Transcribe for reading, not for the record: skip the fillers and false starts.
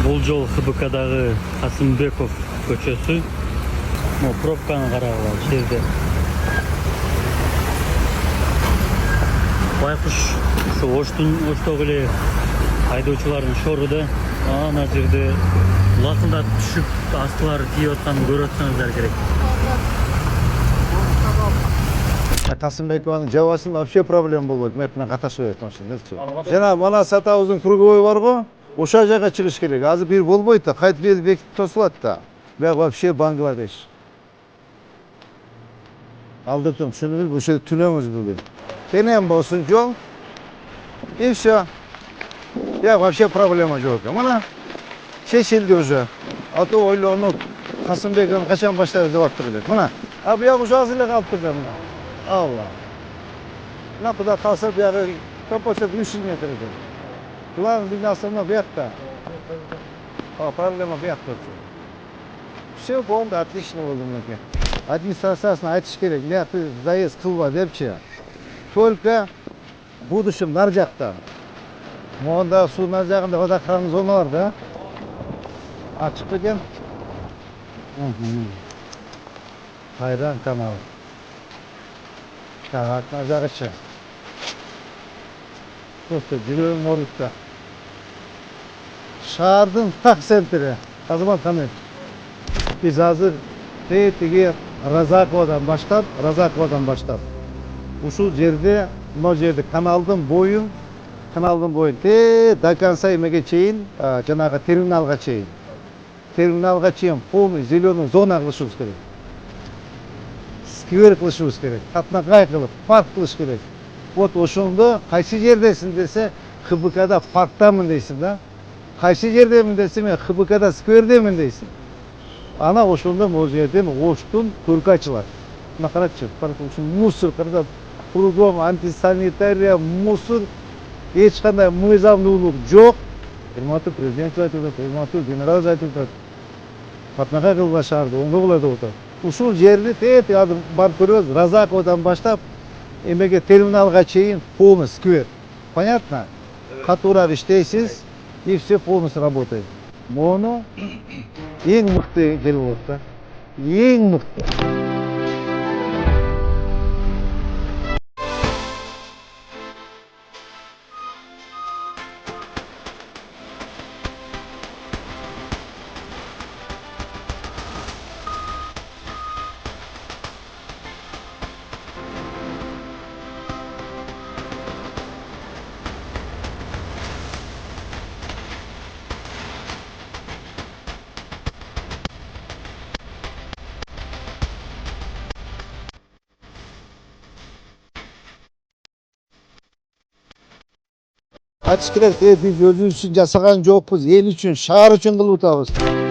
Бул жол ХБКдагы Касымбеков көчөсү. Mo пробканы карагыла жерде. Байкуш ушу оштогу эле айдоочулардын шоруда ана жерде лакылдап түшүп астылары тийип атканын көрүп атсаңыздар керек. Касымбекованын жабасында вообще проблема болбойт. Мен менен каташып берет машина. Жана мана сатабыздын круговой бар го, ошол жайга чыгыш керек. Азыр бир болбойт да, кайтып эл бекитип тосулат да. Бияк вообще Бангладеш. Алдыртым, шуну ошо түнөмүз бүгүн. Тенем болсун жол. И все. Бияк вообще проблема жок. Мына чечилди уже. А то ойлонуп Касымбеков качан баштады деп атып элек. Мына, а бияк уже азыр эле калыптыр да мына. Allah. Ne kadar kalsa bir ara kapatsa 300 metre edir. Kulağın binasında bir yatta. Problema bir yatta. Все, полный отлично oldu bunlar. Администрациясына айтыш керек. Ne yapı заезд kılma депчи. Только будущем нар жақта. Монда су нар жағында водохранный зона бар да. Açık екен. Хайран каналы. Так, на жарышы. Просто жүрегім орнықта. Шаардын так центри. Азамат таныйт. Биз азыр тетиги Разаковадан баштап. Ушул жерде, мына жерде каналдын боюн до конца эмеге чейин, жанагы терминалга чейин полный зеленый зона кылышыбыз керек. Сквер кылышыбыз керек, катнакай кылып, парк кылыш керек. Вот ошондо кайсы жердесиң десе, ХБКда парктамын дейсиң да. Кайсы жердемин десе, мен ХБКда сквердемин дейсиң. Ана ошондо могу жерден Оштун көркү ачылат. Мына карачы, мусор кырда, кругом антисанитария, мусор, эч кандай мыйзамдуулук жок. Урматтуу президент айтып атат, урматтуу генерал айтып атат. Катнакай кылба шаарды, оңго болот деп атат. Ушул жерди тет барып көрөбүз. Разаковадан баштап эмеге терминалга чейин полный сквер. Понятно? Катурак иштейсиз и все полностью работает. Мону эң мыкты жер болот да. Эң мыкты. Айтыш керек, биз өзүбүз үчүн жасаган жокпуз, эл үчүн, шаар үчүн кылып атабыз.